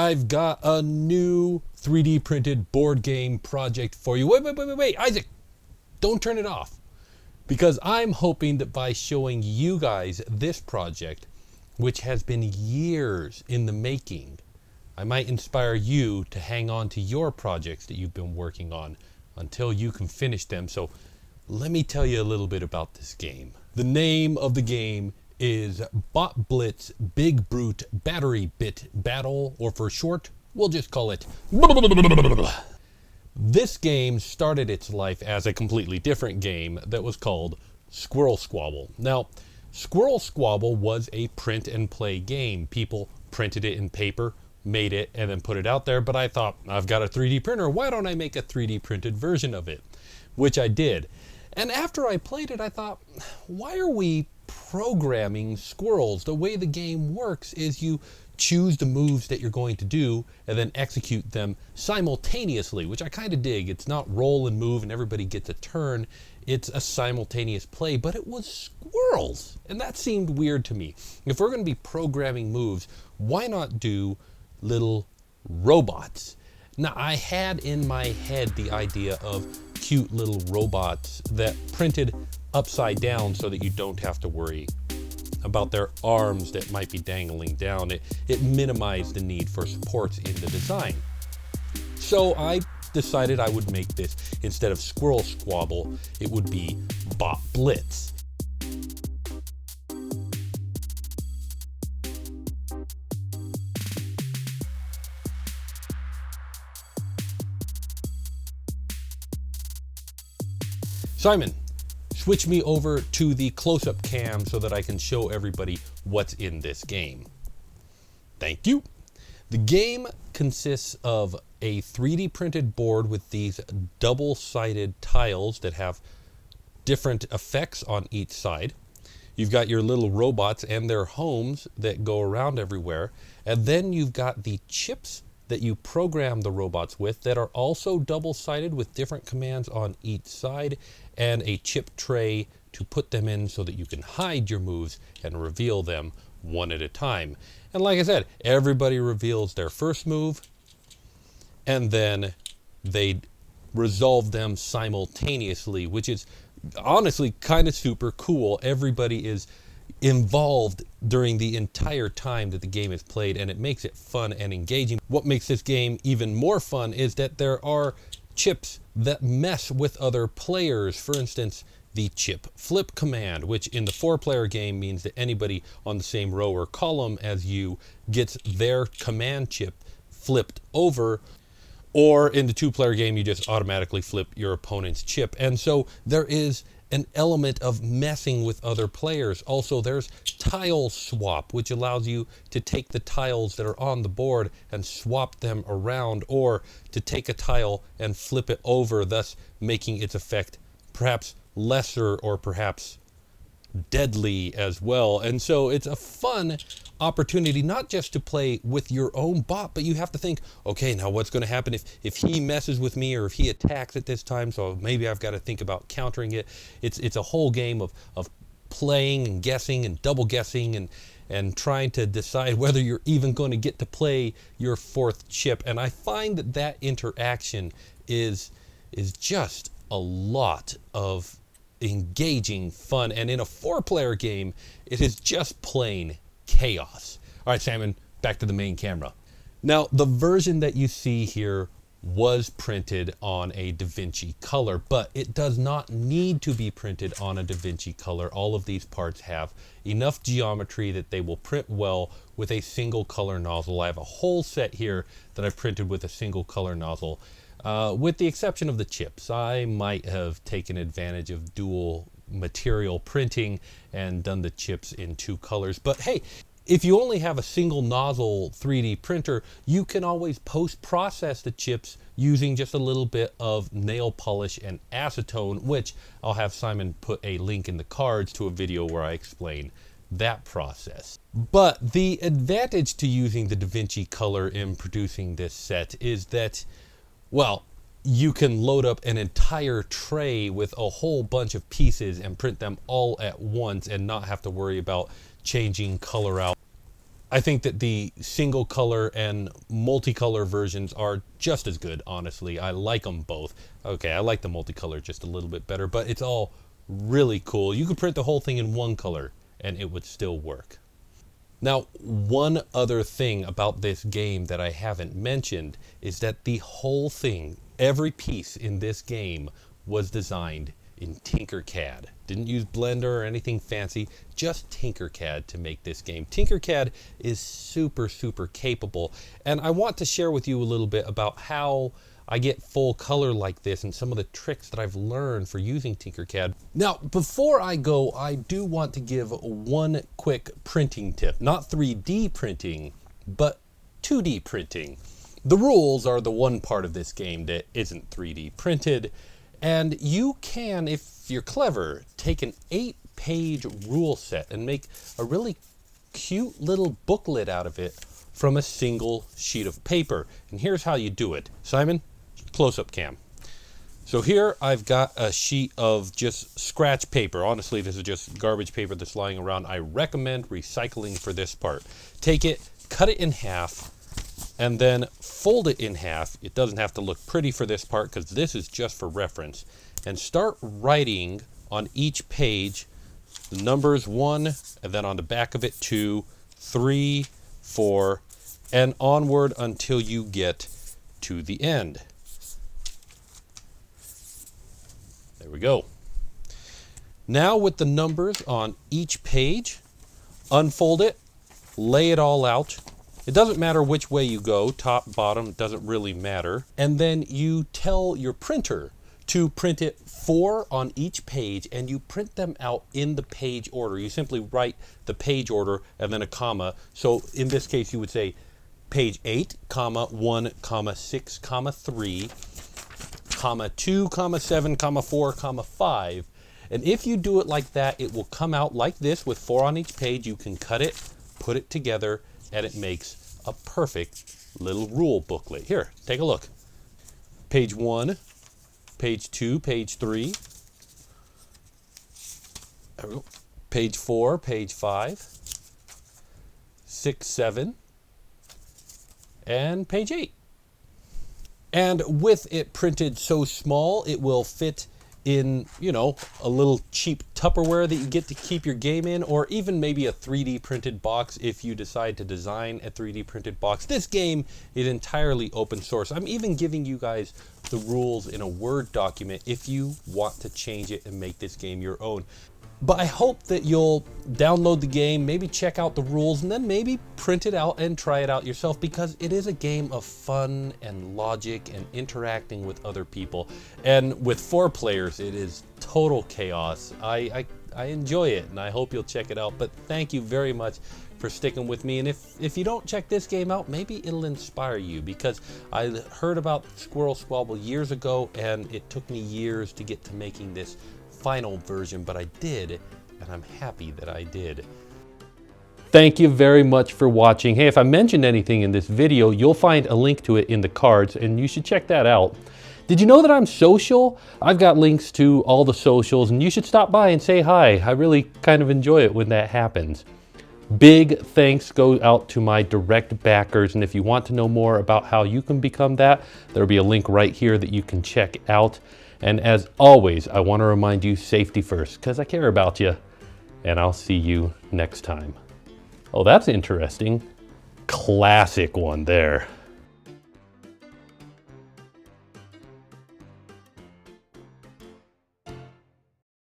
I've got a new 3D printed board game project for you. Wait, Isaac, don't turn it off. Because I'm hoping that by showing you guys this project, which has been years in the making, I might inspire you to hang on to your projects that you've been working on until you can finish them. So let me tell you a little bit about this game. The name of the game is Bot Blitz Big Brute Battery Bit Battle, or for short, we'll just call it This game started its life as a completely different game that was called Squirrel Squabble. Now, Squirrel Squabble was a print and play game. People printed it in paper, made it, and then put it out there, but I thought, I've got a 3D printer, why don't I make a 3D printed version of it? Which I did. And after I played it, I thought, why are we programming squirrels? The way the game works is you choose the moves that you're going to do and then execute them simultaneously, which I kind of dig. It's not roll and move and everybody gets a turn. It's a simultaneous play, but it was squirrels. And that seemed weird to me. If we're going to be programming moves, why not do little robots? Now, I had in my head the idea of cute little robots that printed upside down so that you don't have to worry about their arms that might be dangling down. It minimized the need for supports in the design. So I decided I would make this, instead of Squirrel Squabble, it would be Bot Blitz. Simon, switch me over to the close-up cam so that I can show everybody what's in this game. Thank you. The game consists of a 3D printed board with these double-sided tiles that have different effects on each side. You've got your little robots and their homes that go around everywhere. And then you've got the chips that you program the robots with that are also double-sided with different commands on each side, and a chip tray to put them in so that you can hide your moves and reveal them one at a time. And like I said, everybody reveals their first move and then they resolve them simultaneously, which is honestly kind of super cool. Everybody is involved during the entire time that the game is played, and it makes it fun and engaging. What makes this game even more fun is that there are chips that mess with other players. For instance, the chip flip command, which in the 4-player game means that anybody on the same row or column as you gets their command chip flipped over. Or in the 2-player game, you just automatically flip your opponent's chip. And so there is an element of messing with other players. Also, there's tile swap, which allows you to take the tiles that are on the board and swap them around, or to take a tile and flip it over, thus making its effect perhaps lesser or perhaps deadly as well. And so it's a fun opportunity not just to play with your own bot, but you have to think, okay, now what's going to happen if he messes with me or if he attacks at this time, so maybe I've got to think about countering it. It's a whole game of playing and guessing and double guessing and trying to decide whether you're even going to get to play your 4th chip. And I find that interaction is just a lot of engaging fun, and in a 4-player game it is just plain chaos. All right, Simon, back to the main camera. Now, the version that you see here was printed on a DaVinci Color, but it does not need to be printed on a DaVinci Color. All of these parts have enough geometry that they will print well with a single color nozzle. I have a whole set here that I've printed with a single color nozzle. With the exception of the chips. I might have taken advantage of dual material printing and done the chips in 2 colors. But hey, if you only have a single nozzle 3D printer, you can always post-process the chips using just a little bit of nail polish and acetone, which I'll have Simon put a link in the cards to a video where I explain that process. But the advantage to using the DaVinci Color in producing this set is that, well, you can load up an entire tray with a whole bunch of pieces and print them all at once and not have to worry about changing color out. I think that the single color and multicolor versions are just as good, honestly. I like them both. Okay, I like the multicolor just a little bit better, but it's all really cool. You could print the whole thing in one color and it would still work. Now, one other thing about this game that I haven't mentioned is that the whole thing, every piece in this game was designed in Tinkercad. Didn't use Blender or anything fancy, just Tinkercad to make this game. Tinkercad is super, super capable, and I want to share with you a little bit about how I get full color like this and some of the tricks that I've learned for using Tinkercad. Now, before I go, I do want to give one quick printing tip. Not 3D printing, but 2D printing. The rules are the one part of this game that isn't 3D printed, and you can, if you're clever, take an 8-page rule set and make a really cute little booklet out of it from a single sheet of paper. And here's how you do it. Simon, close-up cam. So here I've got a sheet of just scratch paper. Honestly, this is just garbage paper that's lying around. I recommend recycling for this part. Take it, cut it in half, and then fold it in half. It doesn't have to look pretty for this part because this is just for reference. And start writing on each page the numbers 1, and then on the back of it 2, 3, 4, and onward until you get to the end. There we go. Now with the numbers on each page, unfold it, lay it all out. It doesn't matter which way you go, top, bottom, it doesn't really matter. And then you tell your printer to print it 4 on each page, and you print them out in the page order. You simply write the page order and then a comma. So in this case, you would say page 8, comma 1, comma 6, comma 3, comma 2, comma 7, comma 4, comma 5. And if you do it like that, it will come out like this with 4 on each page. You can cut it, put it together, and it makes a perfect little rule booklet. Here, take a look. Page 1, page 2, page 3. There we go. Page 4, page 5, 6, 7, and page 8. And with it printed so small, it will fit in, you know, a little cheap Tupperware that you get to keep your game in, or even maybe a 3D printed box if you decide to design a 3D printed box. This game is entirely open source. I'm even giving you guys the rules in a Word document if you want to change it and make this game your own. But I hope that you'll download the game, maybe check out the rules, and then maybe print it out and try it out yourself, because it is a game of fun and logic and interacting with other people. And with 4 players, it is total chaos. I enjoy it, and I hope you'll check it out. But thank you very much for sticking with me. And if you don't check this game out, maybe it'll inspire you, because I heard about Squirrel Squabble years ago, and it took me years to get to making this final version, but I did, and I'm happy that I did. Thank you very much for watching. Hey, if I mentioned anything in this video, you'll find a link to it in the cards, and you should check that out. Did you know that I'm social? I've got links to all the socials, and you should stop by and say hi. I really kind of enjoy it when that happens. Big thanks go out to my direct backers, and if you want to know more about how you can become that, there'll be a link right here that you can check out. And as always, I want to remind you, safety first, because I care about you. And I'll see you next time. Oh, that's interesting. Classic one there.